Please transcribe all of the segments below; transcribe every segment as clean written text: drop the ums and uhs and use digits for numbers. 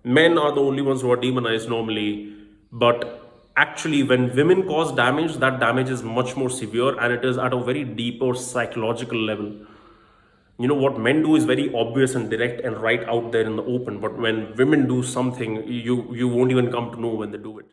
men are the only ones who are demonized normally, but actually when women cause damage, that damage is much more severe, and it is at a very deeper psychological level. What men do is very obvious and direct and right out there in the open, but when women do something, you won't even come to know when they do it.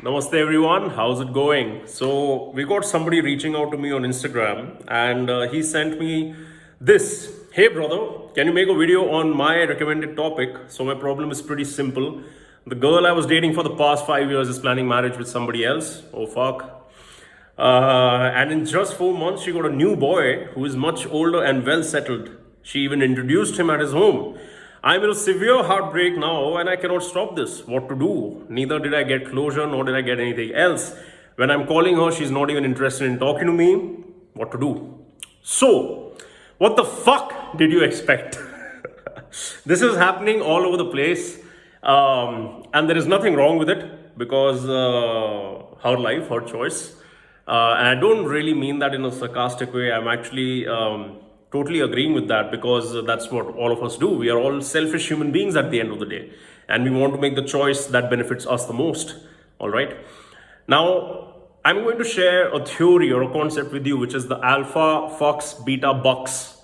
Namaste everyone, how's it going? So we got somebody reaching out to me on Instagram, and he sent me this. Hey brother, can you make a video on my recommended topic? So my problem is pretty simple. The girl I was dating for the past 5 years is planning marriage with somebody else. Oh fuck. And in just 4 months, she got a new boy who is much older and well settled. She even introduced him at his home. I'm in a severe heartbreak now and I cannot stop this. What to do? Neither did I get closure nor did I get anything else. When I'm calling her, she's not even interested in talking to me. What to do? So, what the fuck did you expect? This is happening all over the place. And there is nothing wrong with it because her life, her choice. And I don't really mean that in a sarcastic way. I'm actually totally agreeing with that because that's what all of us do. We are all selfish human beings at the end of the day. And we want to make the choice that benefits us the most. All right. Now, I'm going to share a theory or a concept with you, which is the alpha fox beta bucks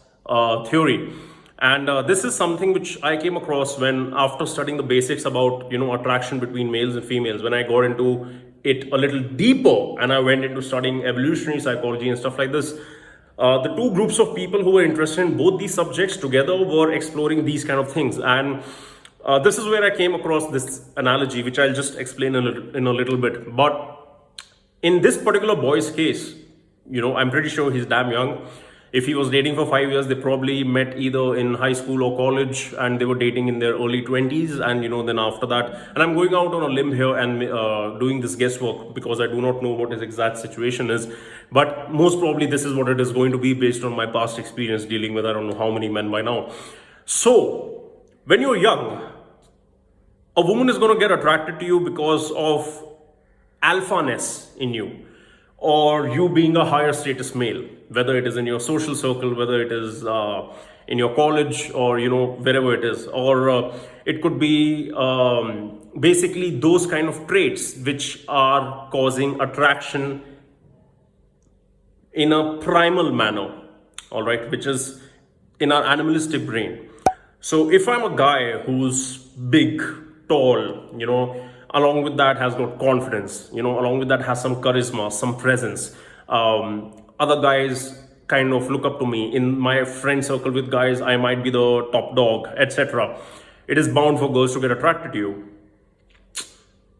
theory. And this is something which I came across when, after studying the basics about, attraction between males and females, when I got into it a little deeper and I went into studying evolutionary psychology and stuff like this. The two groups of people who were interested in both these subjects together were exploring these kind of things. And this is where I came across this analogy, which I'll just explain in a little bit. But in this particular boy's case, I'm pretty sure he's damn young. If he was dating for 5 years, they probably met either in high school or college, and they were dating in their early 20s. And then after that, and I'm going out on a limb here and doing this guesswork because I do not know what his exact situation is. But most probably this is what it is going to be based on my past experience dealing with I don't know how many men by now. So when you're young, a woman is going to get attracted to you because of alphaness in you, or you being a higher status male, whether it is in your social circle, whether it is in your college, or wherever it is, or it could be basically those kind of traits which are causing attraction in a primal manner, all right, which is in our animalistic brain. So if I'm a guy who's big, tall, along with that has got confidence, along with that has some charisma, some presence. Other guys kind of look up to me. In my friend circle with guys, I might be the top dog, etc. It is bound for girls to get attracted to you.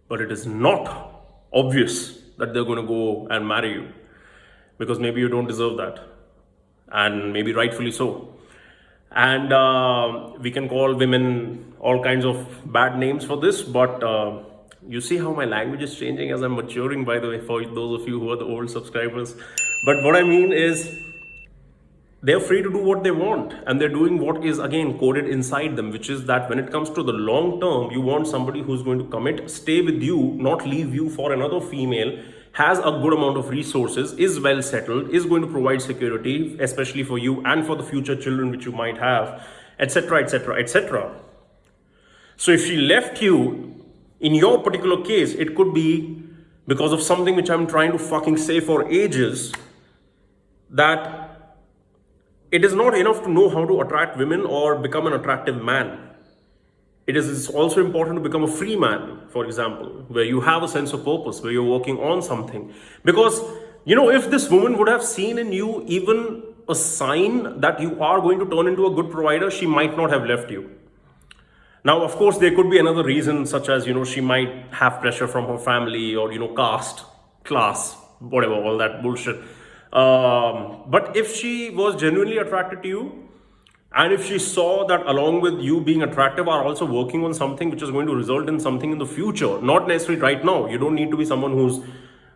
But it is not obvious that they're going to go and marry you because maybe you don't deserve that. And maybe rightfully so. And we can call women all kinds of bad names for this, but you see how my language is changing as I'm maturing, by the way, for those of you who are the old subscribers. But what I mean is, they're free to do what they want, and they're doing what is again coded inside them, which is that when it comes to the long term, you want somebody who's going to commit, stay with you, not leave you for another female, has a good amount of resources, is well settled, is going to provide security, especially for you and for the future children which you might have, etc., etc., etc. So if she left you, in your particular case, it could be because of something which I'm trying to fucking say for ages, that it is not enough to know how to attract women or become an attractive man. It is also important to become a free man, for example, where you have a sense of purpose, where you're working on something. Because, if this woman would have seen in you even a sign that you are going to turn into a good provider, she might not have left you. Now, of course, there could be another reason, such as, she might have pressure from her family or, caste, class, whatever, all that bullshit. But if she was genuinely attracted to you, and if she saw that along with you being attractive are also working on something which is going to result in something in the future, not necessarily right now. You don't need to be someone who's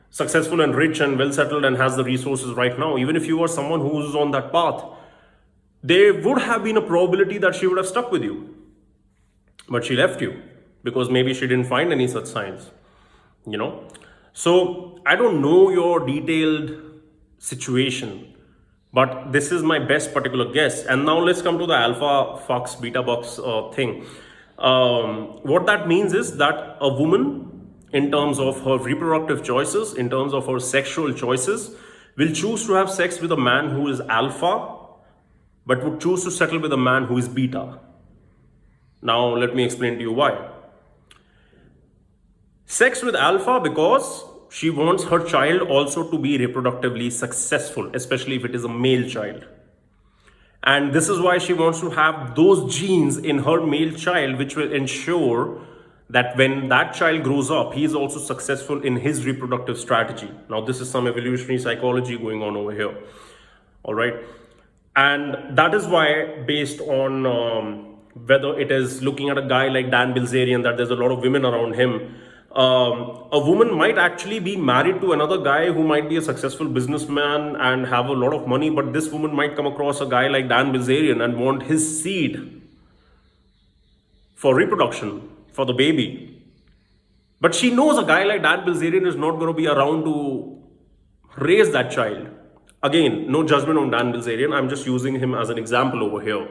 successful and rich and well settled and has the resources right now. Even if you are someone who's on that path, there would have been a probability that she would have stuck with you. But she left you because maybe she didn't find any such signs, So I don't know your detailed situation, but this is my best particular guess. And now let's come to the alpha fox, beta box thing. What that means is that a woman, in terms of her reproductive choices, in terms of her sexual choices, will choose to have sex with a man who is alpha, but would choose to settle with a man who is beta. Now, let me explain to you why. Sex with alpha because she wants her child also to be reproductively successful, especially if it is a male child. And this is why she wants to have those genes in her male child, which will ensure that when that child grows up, he is also successful in his reproductive strategy. Now, this is some evolutionary psychology going on over here. All right. And that is why, based on whether it is looking at a guy like Dan Bilzerian, that there's a lot of women around him, a woman might actually be married to another guy who might be a successful businessman and have a lot of money, but this woman might come across a guy like Dan Bilzerian and want his seed for reproduction, for the baby. But she knows a guy like Dan Bilzerian is not going to be around to raise that child. Again, no judgment on Dan Bilzerian. I'm just using him as an example over here.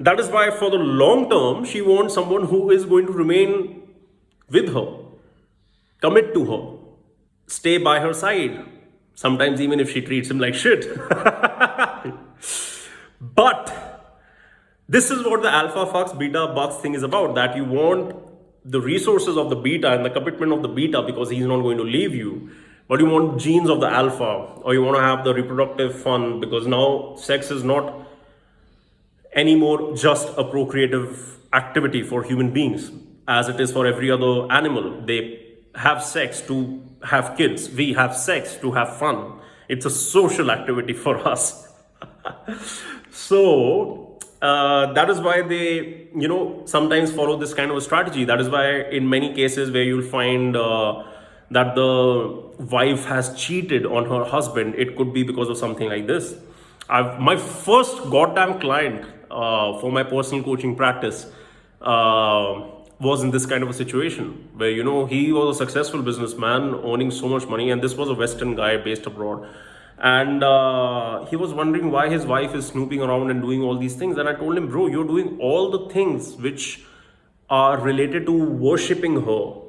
That is why for the long term, she wants someone who is going to remain with her, commit to her, stay by her side. Sometimes even if she treats him like shit. But this is what the alpha fox, beta box thing is about. That you want the resources of the beta and the commitment of the beta because he's not going to leave you. But you want genes of the alpha, or you want to have the reproductive fun, because now sex is not anymore just a procreative activity for human beings, as it is for every other animal. They have sex to have kids. We have sex to have fun. It's a social activity for us. So that is why they, sometimes follow this kind of a strategy. That is why in many cases where you'll find that the wife has cheated on her husband, it could be because of something like this. My first goddamn client for my personal coaching practice was in this kind of a situation where, he was a successful businessman owning so much money, and this was a Western guy based abroad. And he was wondering why his wife is snooping around and doing all these things. And I told him, bro, you're doing all the things which are related to worshipping her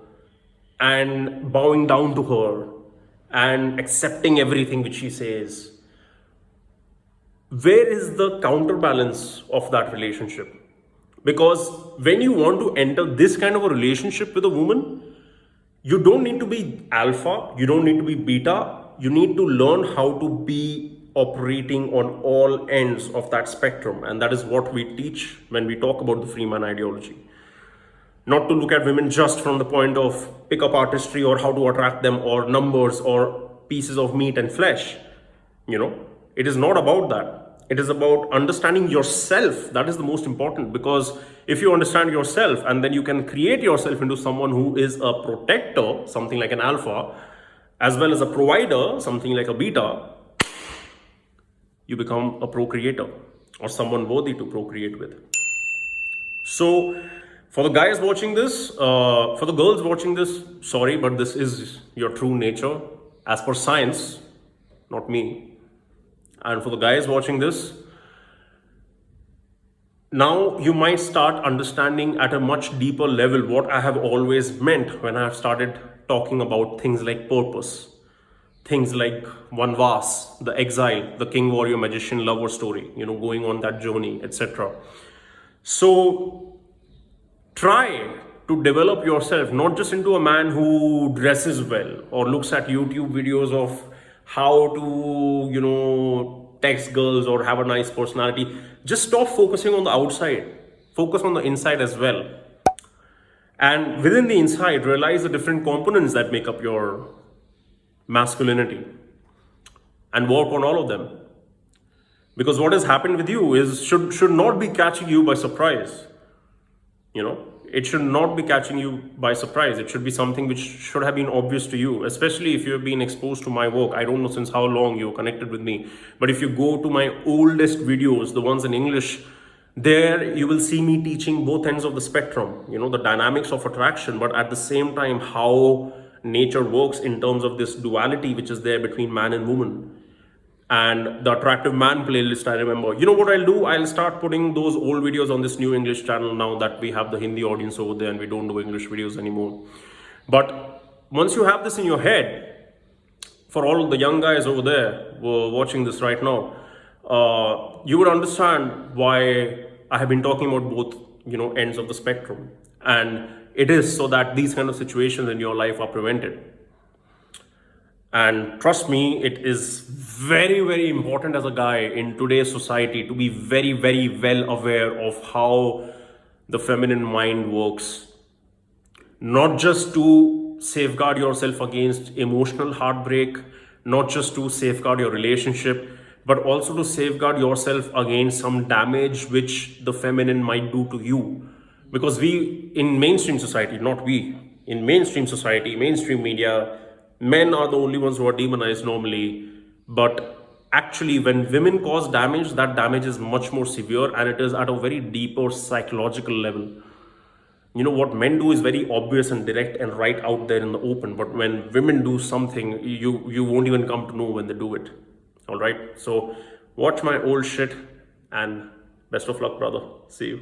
and bowing down to her and accepting everything which she says. Where is the counterbalance of that relationship? Because when you want to enter this kind of a relationship with a woman, you don't need to be alpha, you don't need to be beta, you need to learn how to be operating on all ends of that spectrum. And that is what we teach when we talk about the free man ideology. Not to look at women just from the point of pickup artistry or how to attract them or numbers or pieces of meat and flesh. It is not about that. It is about understanding yourself. That is the most important, because if you understand yourself and then you can create yourself into someone who is a protector, something like an alpha, as well as a provider, something like a beta, you become a procreator or someone worthy to procreate with. So for the guys watching this, for the girls watching this, sorry, but this is your true nature as per science, not me. And for the guys watching this, now you might start understanding at a much deeper level what I have always meant when I have started talking about things like purpose, things like Vanvas, the exile, the king, warrior, magician, lover story, going on that journey, etc. So try to develop yourself not just into a man who dresses well or looks at YouTube videos of how to, text girls or have a nice personality. Just stop focusing on the outside. Focus on the inside as well. And within the inside, realize the different components that make up your masculinity and work on all of them. Because what has happened with you is should not be catching you by surprise. It should not be catching you by surprise. It should be something which should have been obvious to you, especially if you have been exposed to my work. I don't know since how long you're connected with me, but if you go to my oldest videos, the ones in English, there you will see me teaching both ends of the spectrum, the dynamics of attraction, but at the same time, how nature works in terms of this duality which is there between man and woman. and the attractive man playlist. I remember, you know what I'll do, I'll start putting those old videos on this new English channel now that we have the Hindi audience over there and we don't do English videos anymore. But once you have this in your head, for all the young guys over there who are watching this right now, you would understand why I have been talking about both, ends of the spectrum. And it is so that these kind of situations in your life are prevented. And trust me, it is very, very important as a guy in today's society to be very, very well aware of how the feminine mind works. Not just to safeguard yourself against emotional heartbreak, not just to safeguard your relationship, but also to safeguard yourself against some damage which the feminine might do to you. Because we, in mainstream society, not we, in mainstream society, mainstream media, men are the only ones who are demonized normally. But actually, when women cause damage, that damage is much more severe and it is at a very deeper psychological level. What men do is very obvious and direct and right out there in the open, but when women do something, you won't even come to know when they do it. All right, so watch my old shit and best of luck, brother. See you.